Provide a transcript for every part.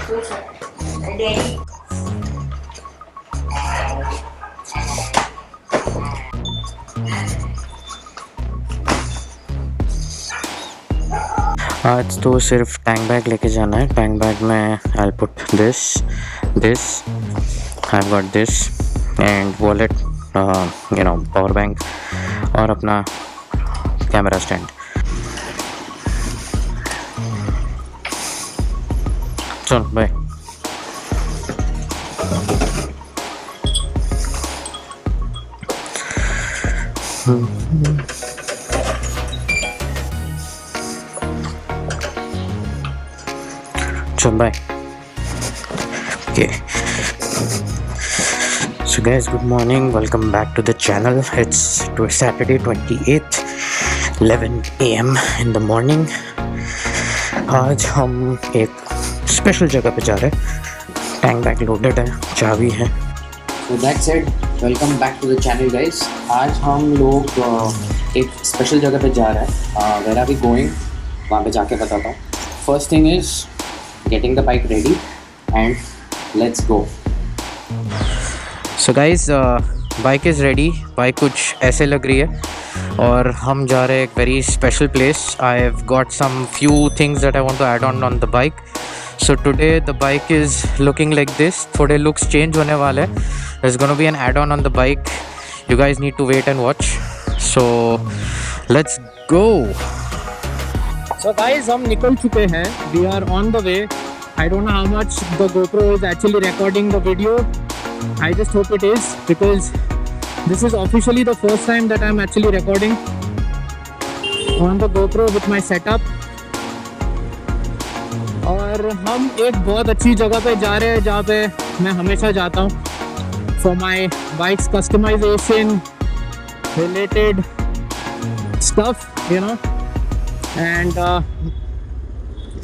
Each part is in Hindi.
आज तो सिर्फ टैंक बैग लेके जाना है। टैंक बैग में I put this I got this and wallet, power bank और अपना कैमरा स्टैंड। चल bye. So bye. Okay. So guys, good morning. Welcome back to the channel. It's Saturday 28th, 11 AM in the morning. आज हम एक स्पेशल जगह पे जा रहे हैं। टैंक बैग लोडेड है, चाबी है। So that's it. Welcome back to the channel guys. आज हम लोग एक स्पेशल जगह पे जा रहे हैं। Where are we going? वहाँ पे जाके बताता हूँ। First thing is getting the bike ready and let's go. So guys, bike is ready. Bike कुछ ऐसे लग रही है और हम जा रहे हैं एक very special place. I have got some few things that I want to add on the bike. So today the bike is looking like this. थोड़े लुक्स चेंज होने वाले हैं। There is gonna be an add on the bike. You guys need to wait and watch. So let's go. So guys, हम निकल चुके हैं। We are on the way. I don't know how much the GoPro is actually recording the video. I just hope it is, because this is officially the first time that I'm actually recording on the GoPro with my setup. और हम एक बहुत अच्छी जगह पे जा रहे हैं जहाँ पे मैं हमेशा जाता हूँ for my bike's customization related stuff, you know. And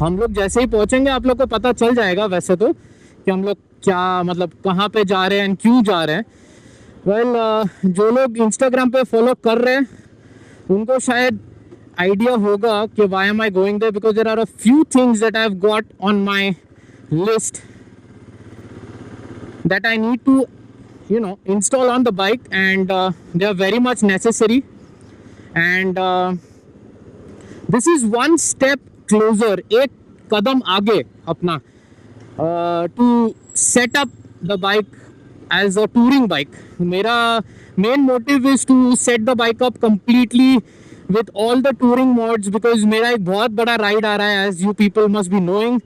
हम लोग जैसे ही पहुंचेंगे आप लोग को पता चल जाएगा वैसे तो कि हम लोग क्या मतलब कहाँ पे जा रहे हैं एंड क्यों जा रहे हैं। वेल, जो लोग इंस्टाग्राम पे फॉलो कर रहे हैं उनको शायद आइडिया होगा कि why am I going there, because there are a few things that I have got on my list that I need to install on the bike and they are very much necessary and this is one step closer, एक कदम आगे अपना to set up the bike as a touring bike. मेरा main motive is to set the bike up completely with all the touring modes, because मेरा एक बहुत बड़ा राइड आ रहा है, as you people must be knowing.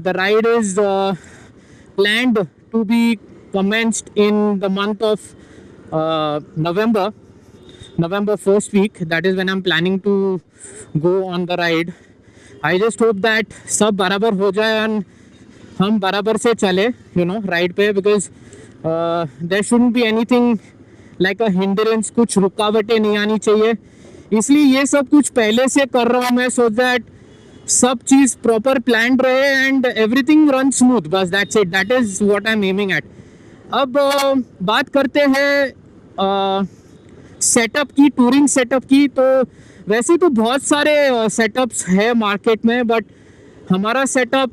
The ride is planned to be commenced in the month of November first week. That is when I'm planning to go on the ride. I just hope that सब बराबर हो जाए and हम बराबर से चले ride पे, because there shouldn't be anything like a hindrance. कुछ रुकावटें नहीं आनी चाहिए, इसलिए ये सब कुछ पहले से कर रहा हूँ मैं, so that सब चीज़ प्रॉपर प्लान्ड रहे and everything runs smooth. बस that's it. That is what I'm aiming at. अब बात करते हैं सेटअप की, टूरिंग सेटअप की। तो वैसे तो बहुत सारे सेटअप्स है मार्केट में, बट हमारा सेटअप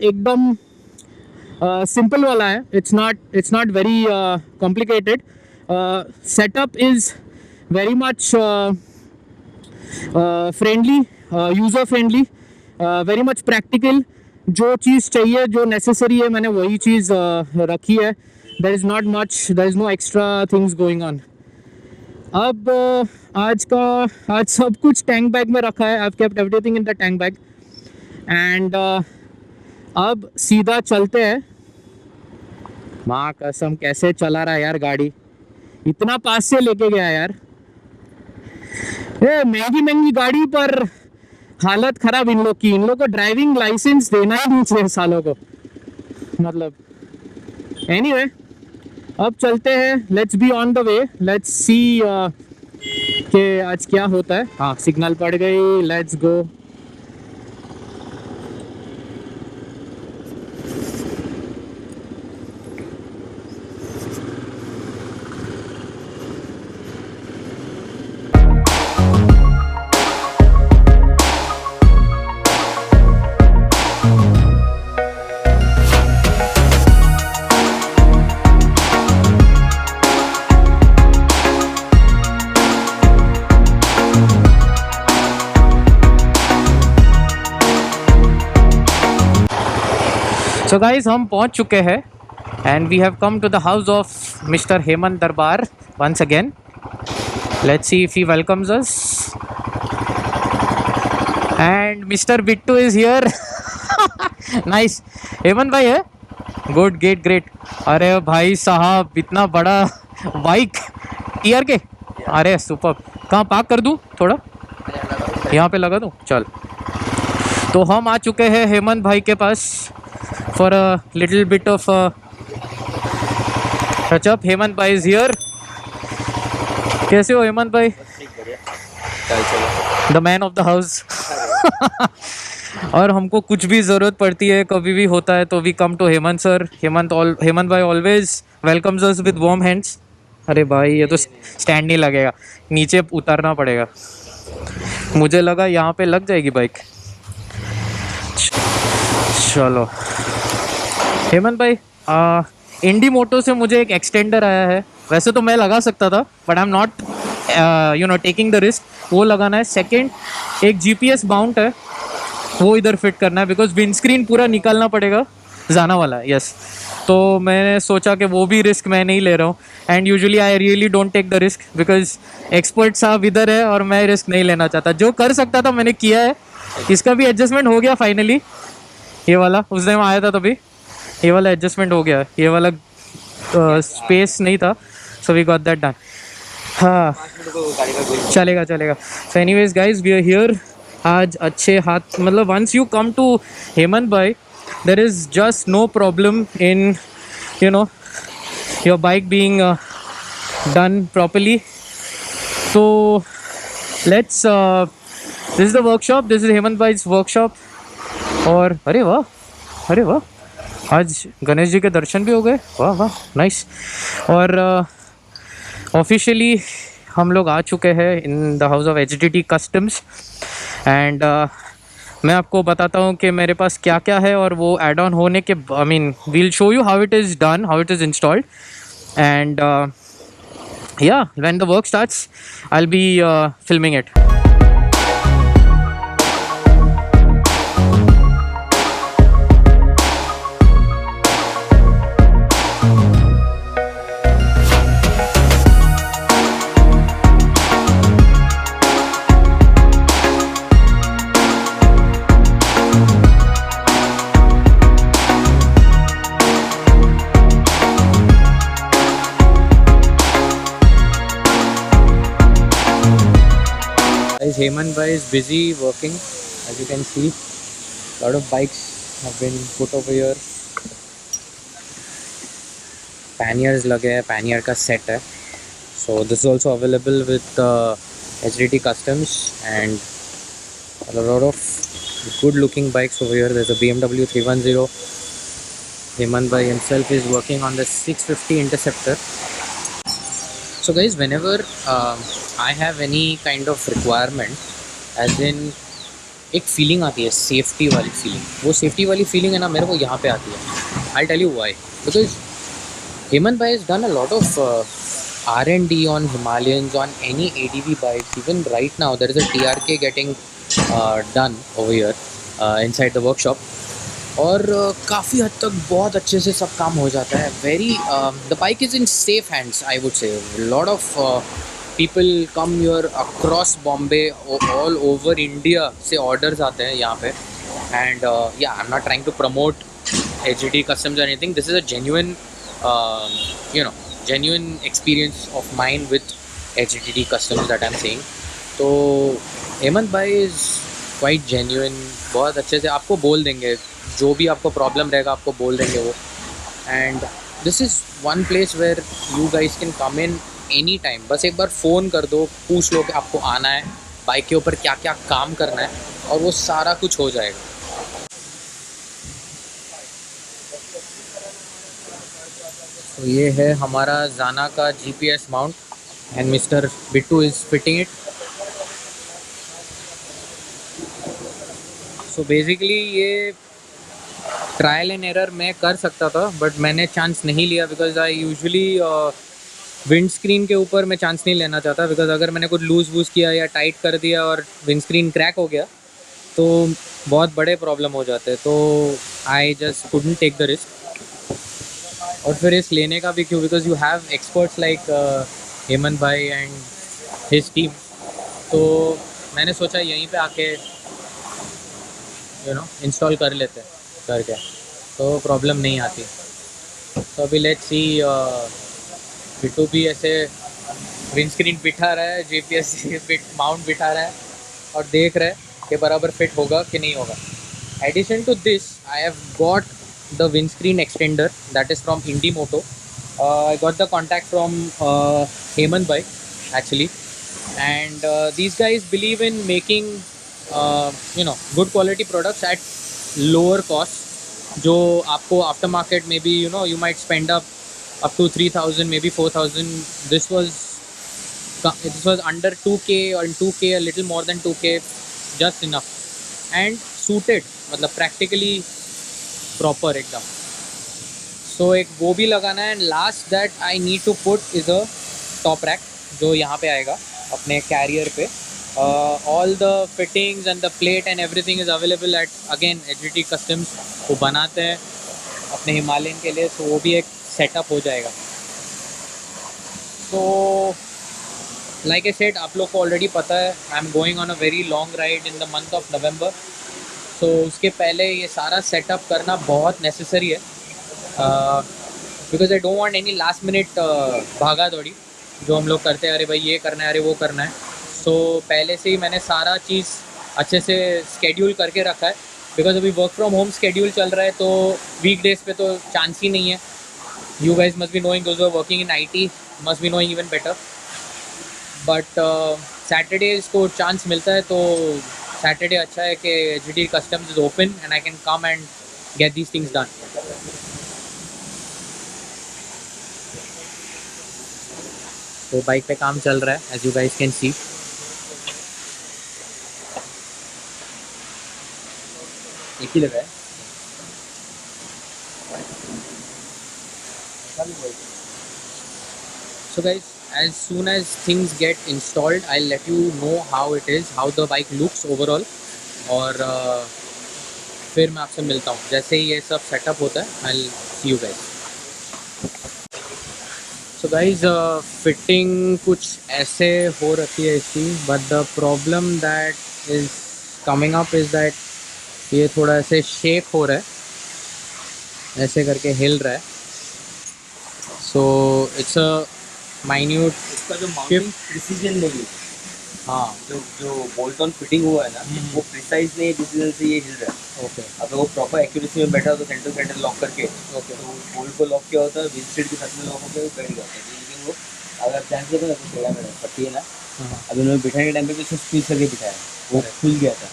एकदम सिंपल वाला है। It's not very complicated. Setup is very much friendly, user friendly, very much practical. जो चीज़ चाहिए, जो नेसेसरी है, मैंने वही चीज़ रखी है। There is not much, there is no extra things going on. अब आज सब कुछ टैंक बैग में रखा है। I have kept everything in the tank bag and अब सीधा चलते हैं। माँ कसम कैसे चला रहा है यार गाड़ी, इतना पास से लेके गया यार। महंगी गाड़ी पर हालत खराब इन लोग की। इन लोग को ड्राइविंग लाइसेंस देना ही नहीं चाहिए सालों को, मतलब। एनीवे, अब चलते हैं। Let's be on the way, let's see कि आज क्या होता है। हाँ, सिग्नल पड़ गई, लेट्स गो। So guys, हम पहुंच चुके हैं and we have come to the house of Mr. Hemant Darbar once again. Let's see if he welcomes us. And Mr. Bittu is here. Nice. Hemant भाई है? Good, great. अरे भाई साहब, इतना बड़ा बाइक टीआर के, अरे सुपर. कहाँ पार्क कर दूँ? थोड़ा यहाँ पे लगा दूँ. चल, तो हम आ चुके हैं हेमंत भाई के पास for a little bit of touch up. Hemant भाई is here. कैसे हो हेमंत भाई? The man of the house. और हमको कुछ भी ज़रूरत पड़ती है, कभी भी होता है, तो we come to Hemant sir. Hemant भाई always welcomes us with warm hands. अरे भाई ये तो स्टैंड नहीं लगेगा, नीचे उतरना पड़ेगा. मुझे लगा यहाँ पे लग जाएगी बाइक. चलो हेमंत भाई, इंडी मोटो से मुझे एक एक्सटेंडर आया है. वैसे तो मैं लगा सकता था, but I am not taking the risk. वो लगाना है. सेकंड, एक जीपीएस माउंट है, वो इधर फिट करना है, बिकॉज विंडस्क्रीन पूरा निकालना पड़ेगा, जाना वाला है. यस, तो मैंने सोचा कि वो भी रिस्क मैं नहीं ले रहा हूँ. And usually I really don't take the risk, because expert साहब इधर है और मैं रिस्क नहीं लेना चाहता. जो कर सकता था मैंने किया है. इसका भी एडजस्टमेंट हो गया फाइनली. ये वाला उस दिन आया था तभी, ये वाला एडजस्टमेंट हो गया. ये वाला स्पेस नहीं था, so we got that done. हाँ, चलेगा. So anyways guys, we are here आज. अच्छे हाथ, मतलब once you come to Hemant भाई, there is just no problem in your bike being done properly. तो let's, this is the workshop, this is Hemant भाई's वर्कशॉप. और अरे वाह, आज गणेश जी के दर्शन भी हो गए. वाह, नाइस. और ऑफिशियली हम लोग आ चुके हैं in the house of HDT customs. And मैं आपको बताता हूँ कि मेरे पास क्या क्या है, और वो एड ऑन होने के, I mean will show you how it is done, how it is installed. And या when the work starts I will be filming it. Hemant bhai is busy working, as you can see. Lot of bikes have been put over here. Panniers लगे हैं, pannier का set है. So this is also available with HDT Customs, and a lot of good looking bikes over here. There's a BMW 310. Hemant bhai himself is working on the 650 Interceptor. So guys, whenever I have any kind of requirement, as in एक फीलिंग आती है सेफ्टी वाली फीलिंग. वो सेफ्टी वाली फीलिंग है ना, मेरे को यहाँ पे आती है. I'll tell you why. Because Hemant bhai has done a lot of R&D on Himalayans, on any ADV bikes. Even right now there is a TRK getting done over here inside the workshop. और काफ़ी हद तक बहुत अच्छे से सब काम हो जाता है. Very the bike is in safe hands, I would say. Lot of people come your across Bombay, all over India से ऑर्डर्स आते हैं यहाँ पे. And yeah I am not trying to promote HDT Customs or anything. This is a genuine genuine experience of mine with HDT Customs that I'm saying. तो हेमंत भाई इज़ क्वाइट जेन्युइन. बहुत अच्छे से आपको बोल देंगे, जो भी आपको प्रॉब्लम रहेगा आपको बोल देंगे वो. And this is one place where you guys can come in any time. बस एक बार फ़ोन कर दो, पूछ लो कि आपको आना है, बाइक के ऊपर क्या क्या काम करना है, और वो सारा कुछ हो जाएगा. तो ये है हमारा जाना का GPS mount, and mister Bittu is fitting it. So basically ये ट्रायल एंड एरर मैं कर सकता था, बट मैंने चांस नहीं लिया, because I usually wind screen के ऊपर मैं चांस नहीं लेना चाहता. बिकॉज अगर मैंने कुछ लूज़ वूज़ किया या टाइट कर दिया और विंड स्क्रीन क्रैक हो गया तो बहुत बड़े प्रॉब्लम हो जाते हैं. तो I just couldn't take the risk. और फिर इस लेने का भी क्यों, because you have experts like Hemant भाई एंड हिज टीम। तो मैंने सोचा यहीं पे आके इंस्टॉल कर लेते हैं करके, तो प्रॉब्लम नहीं आती। तो अभी लेट्स सी, बिट्टू भी ऐसे विंडस्क्रीन बिठा रहा है, जीपीएस माउंट बिठा रहा है और देख रहा है कि बराबर फिट होगा कि नहीं होगा। Addition to this, I have got the windscreen extender that is from Indimoto. I got the contact from Hemant Bhai actually, and these guys believe in making good quality products at lower cost. जो आपको आफ्टर मार्केट में भी you might spend up to 3,000 maybe 4,000. This was under 2k or 2k, a little more than 2k, just enough and suited, मतलब practically प्रॉपर एकदम। सो एक वो भी लगाना है। And last that I need to put is a top rack, जो यहाँ पे आएगा अपने कैरियर पे। All the fittings and the plate and everything is available at again HDT customs. वो बनाते हैं अपने हिमालयन के लिए, सो वो भी एक सेटअप हो जाएगा। सो लाइक ए सेड, आप लोग को ऑलरेडी पता है I am going on a very long ride in the month of November. तो उसके पहले ये सारा सेटअप करना बहुत नेसेसरी है, because I don't want any last minute भागा दौड़ी जो हम लोग करते हैं, अरे भाई ये करना है, अरे वो करना है। सो पहले से ही मैंने सारा चीज़ अच्छे से स्केड्यूल करके रखा है, बिकॉज अभी वर्क फ्रॉम होम स्केड्यूल चल रहा है, तो वीकडेज पे तो चांस ही नहीं है। You guys must be knowing, those are working in IT must be knowing even better. But Saturdays को चांस मिलता है, तो सैटरडे अच्छा है कि HDT customs is open and I can come and get these things done. तो बाइक पे काम चल रहा है, as you guys can see. एक ही लगा है। So guys, as soon as things get installed, I'll let you know how it is, how the bike looks overall. और फिर मैं आपसे मिलता हूँ जैसे ही ये सब सेटअप होता है। I'll see you guys. So guys, fitting कुछ ऐसे हो रखी है इसकी, but the problem that is coming up is that ये थोड़ा ऐसे शेक हो रहा है, ऐसे करके हिल रहा है। So it's a minute इसका जो माउंटिंग प्रिसीजन नहीं है, हाँ जो बोल्ट ऑन फिटिंग हुआ है ना, वो प्रिसाइज नहीं डिसीजन से ये हिल रहा है। ओके अगर वो प्रॉपर एक्यूरेसी में बैठा तो सेंटर लॉक करके, ओके तो बोल्ट को लॉक किया होता है, विंडशील्ड के साथ में लॉक होकर बैठ जाता है। लेकिन वो अगर चांस देते ना, तो टेढ़ा मेढ़ा पट्टी है ना, अभी उन्होंने बिठाने के टाइम पे तो स्पीड करके बिठाया, वो खुल गया था।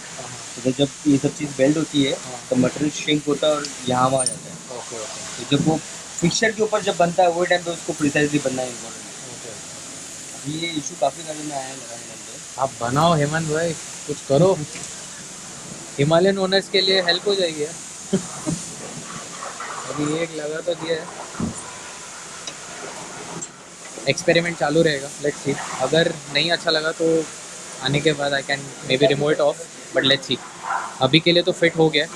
तो जब ये सब चीज़ बेल्ट होती है तो मटेरियल श्रिंक होता है और यहाँ वहाँ जाता है। ओके ओके तो जब वो फिक्सचर के ऊपर जब बनता है, वो टाइम पे उसको प्रिसाइजली बनना है इम्पोर्टेंट। ये इशू काफ़ी सारे में आया है लगाने के अंदर। आप बनाओ हेमंत भाई, कुछ करो, हिमालयन ओनर्स के लिए हेल्प हो जाएगी यार। अभी एक लगा तो दिया है, एक्सपेरिमेंट चालू रहेगा। लेट्स सी, अगर नहीं अच्छा लगा तो आने के बाद I can may be remove it off, but let's see. अभी के लिए तो फिट हो गया।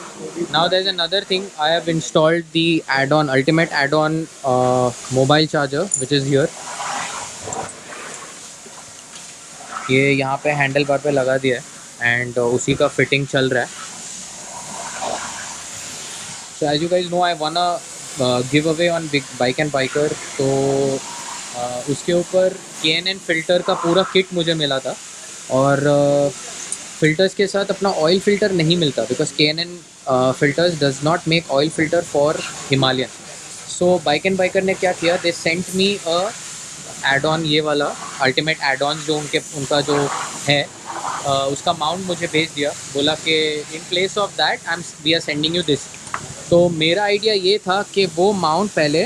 Now there is another thing, I have installed the add on, ultimate add on mobile charger which is here. ये यहाँ पे हैंडल बार पे लगा दिया है एंड उसी का फिटिंग चल रहा है। So as you guys know, I want a giveaway on big bike and biker. तो उसके ऊपर KNN फ़िल्टर का पूरा किट मुझे मिला था, और फ़िल्टर्स के साथ अपना ऑयल फ़िल्टर नहीं मिलता, because KNN filters does not make oil filter for Himalayan. So bike and biker ने क्या किया, they sent me a add on, ये वाला अल्टीमेट एड ऑन जो उनका जो है, उसका माउंट मुझे भेज दिया, बोला कि in place of that we are sending you this. तो मेरा आइडिया ये था कि वो माउंट पहले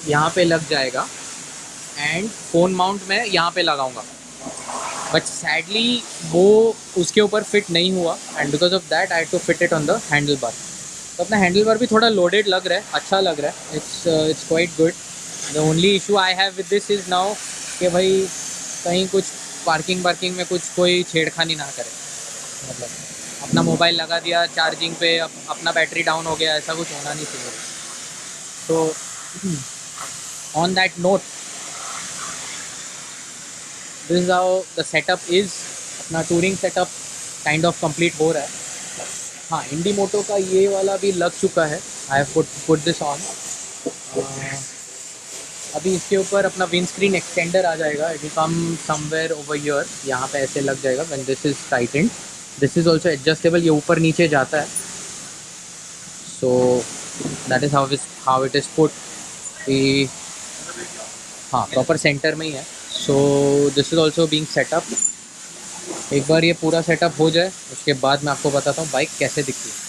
यहाँ पे लग जाएगा एंड फ़ोन माउंट मैं यहाँ पे लगाऊंगा, बट सैडली वो उसके ऊपर फिट नहीं हुआ, and because of that I had to fit it on the handle bar. तो अपना हैंडल बार भी थोड़ा लोडेड लग रहा है, अच्छा लग रहा है, it's quite good. The only issue I have with this is now कि भाई कहीं कुछ पार्किंग में कुछ कोई छेड़खानी ना करे, मतलब अपना मोबाइल लगा दिया चार्जिंग पे, अपना बैटरी डाउन हो गया, ऐसा कुछ होना नहीं चाहिए। तो on that note, this is how the setup is. अपना touring setup kind of complete हो रहा है। हाँ, इंडी मोटो का ये वाला भी लग चुका है। I have put this on. अभी इसके ऊपर अपना विंड स्क्रीन एक्सटेंडर आ जाएगा। It will come somewhere over here, यहाँ पे ऐसे लग जाएगा when this is tightened. This is also adjustable, ये ऊपर नीचे जाता है। So that is how it is put. हाँ, प्रॉपर सेंटर में ही है। सो this is also being setup. एक बार ये पूरा सेटअप हो जाए उसके बाद मैं आपको बताता हूँ बाइक कैसे दिखती है।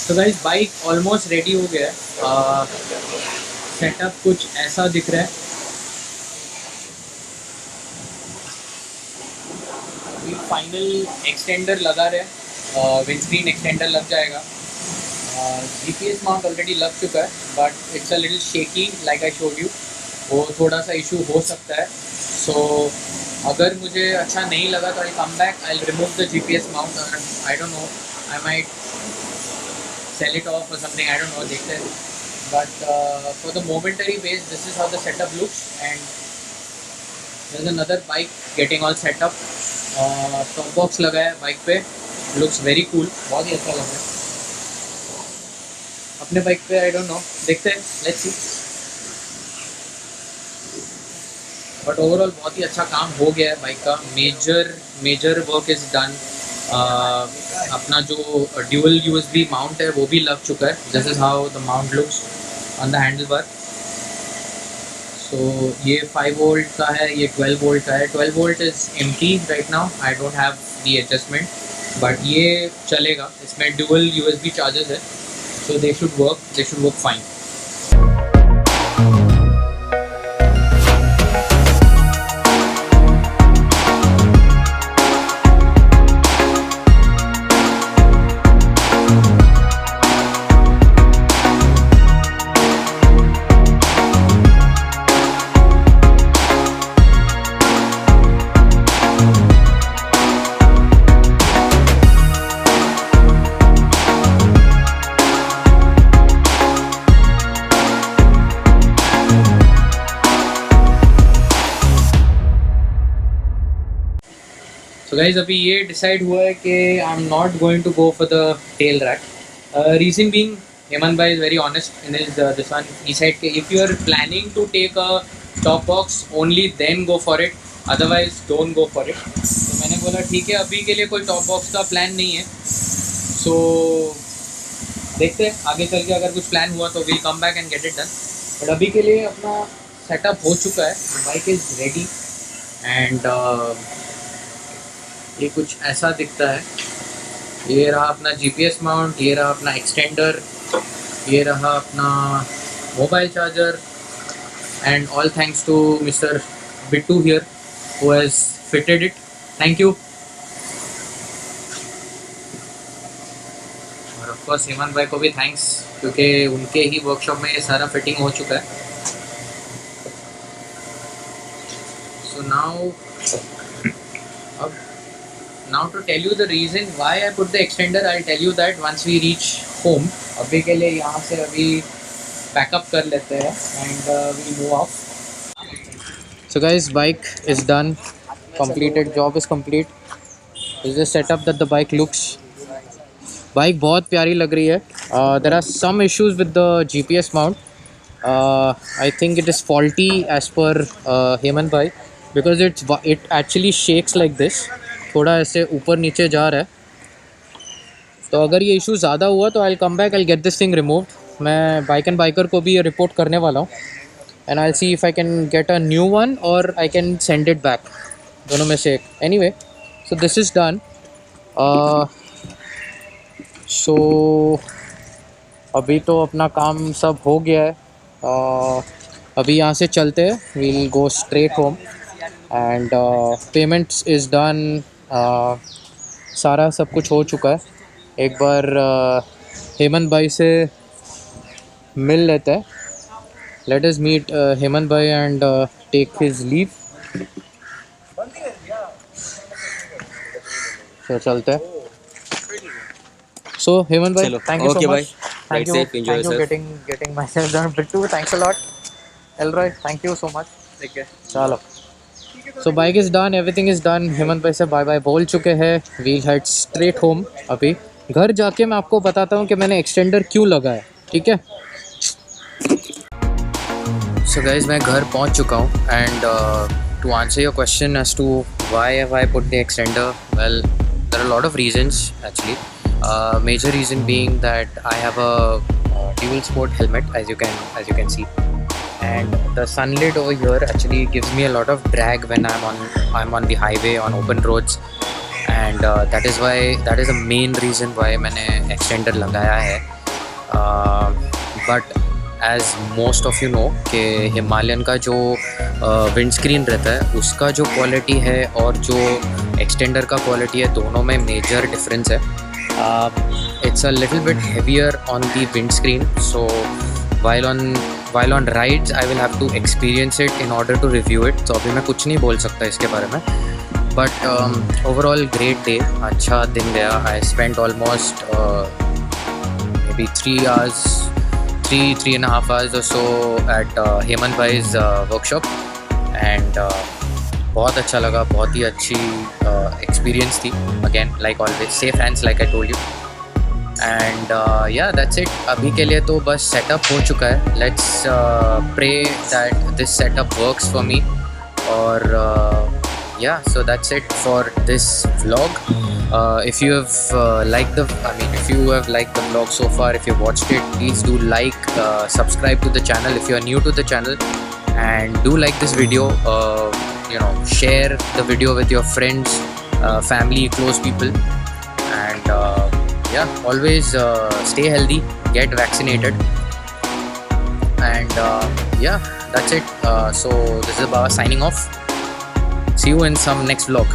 तो गाइस, बाइक ऑलमोस्ट रेडी हो गया है। सेटअप कुछ ऐसा दिख रहा है। अभी फाइनल एक्सटेंडर लगा रहे, विंड स्क्रीन एक्सटेंडर लग जाएगा। जीपीएस माउंट ऑलरेडी लग चुका है, but it's a little shaky like I showed you. वो थोड़ा सा इशू हो सकता है। सो अगर मुझे अच्छा नहीं लगा तो I come back, I remove the GPS mount. I don't know, I might sell it off or something, I don't know, देखते हैं। But for the momentary base, this is how the setup looks, and there's another bike getting all set up. Top box लगा है बाइक पे, looks very cool, बहुत ही अच्छा लग रहा है अपने बाइक पे। I don't know, देखते हैं, let's see। But overall बहुत ही अच्छा काम हो गया है बाइक का। Major work is done. अपना जो ड्यूअल USB माउंट है वो भी लग चुका है। This is how the mount looks on the handle bar. So ये 5 वोल्ट का है, ये 12 वोल्ट का है। 12 volt is empty right now, I don't have the adjustment, but ये चलेगा। इसमें ड्यूअल USB चार्जर्स है, so they should work fine. तो गाइज, अभी ये डिसाइड हुआ है कि I am not going to go for the tail rack. Reason being, Hemant भाई is very honest in his this one. He said कि if you are planning to take a top box only then go for it, otherwise don't go for it. तो मैंने बोला ठीक है, अभी के लिए कोई टॉप बॉक्स का प्लान नहीं है। सो देखते हैं आगे चल के, अगर कुछ प्लान हुआ तो will come back and get it done. But अभी के लिए अपना सेटअप हो चुका है, बाइक इज़ रेडी। एंड ये कुछ ऐसा दिखता है। ये रहा अपना जीपीएस माउंट, ये रहा अपना एक्सटेंडर, ये रहा अपना mobile charger, and all thanks to mister Bittu here who has fitted it. Thank you. और ऑफ कोर्स हेमंत भाई को भी थैंक्स, क्योंकि उनके ही वर्कशॉप में ये सारा फिटिंग हो चुका है। सो now to tell you the reason why I put the extender, I'll tell you that once we reach home. अभी के लिए यहाँ से अभी पैकअप कर लेते हैं and we move off. So guys, bike is done, completed, job is complete. This is the setup that the bike looks. Bike बहुत प्यारी लग रही है। There are some issues with the GPS mount. I think it is faulty as per Hemant bhai, because it actually shakes like this, थोड़ा ऐसे ऊपर नीचे जा रहा है. तो अगर ये इशू ज़्यादा हुआ तो I come back, I get this thing removed. मैं बाइक एंड बाइकर को भी रिपोर्ट करने वाला हूँ and I see if I can get a new one और I can send it back, दोनों में से एक. Anyway, so this is done. So अभी तो अपना काम सब हो गया है. अभी यहाँ से चलते हैं, we'll go straight home and payments is done. सारा सब कुछ हो चुका है. एक बार हेमंत भाई से मिल लेते हैं. लेट अस मीट हेमंत भाई एंड टेक हिज लीव. तो चलते हैं. सो हेमंत भाई, thank you so much. Thank you. Thank you getting myself done. Bittu, thanks a lot. Elroy, thank you so much. Take care. चलो. So bike is done, everything is done. Hemant भाई से बाय बाय बोल चुके हैं. We'll head straight home. अभी घर जाके मैं आपको बताता हूँ कि मैंने एक्सटेंडर क्यों लगाया. ठीक है. So guys, मैं घर पहुँच चुका हूँ and to answer your question as to why have I put the extender, well, there are a lot of reasons actually. Major reason being that I have a dual sport helmet, as you can see, and the sunlight over here actually gives me a lot of drag when I'm on the highway on open roads, and that is the main reason why मैंने extender लगाया है. But as most of you know कि हिमालयन का जो विंडस्क्रीन रहता है उसका जो क्वालिटी है और जो एक्सटेंडर का क्वालिटी है, दोनों में मेजर डिफरेंस है. It's a little bit heavier on the windscreen, so while on rides I will have to experience it in order to review it. So अभी मैं कुछ नहीं बोल सकता इसके बारे में. But overall great day, अच्छा दिन गया. I spent almost maybe 3.5 hours or so at Hemant Bhai's workshop, and बहुत अच्छा लगा. बहुत ही अच्छी एक्सपीरियंस थी. Again like always safe hands like I told you. And yeah that's it. अभी के लिए तो बस सेटअप हो चुका है. Let's pray that this setup works for me. और yeah, so that's it for this vlog. If you have liked the vlog so far, if you've watched it, please do like, subscribe to the channel if you are new to the channel, and do like this video. Share the video with your friends, family, close people, and always stay healthy, get vaccinated, and that's it. So this is Baba signing off. See you in some next vlog.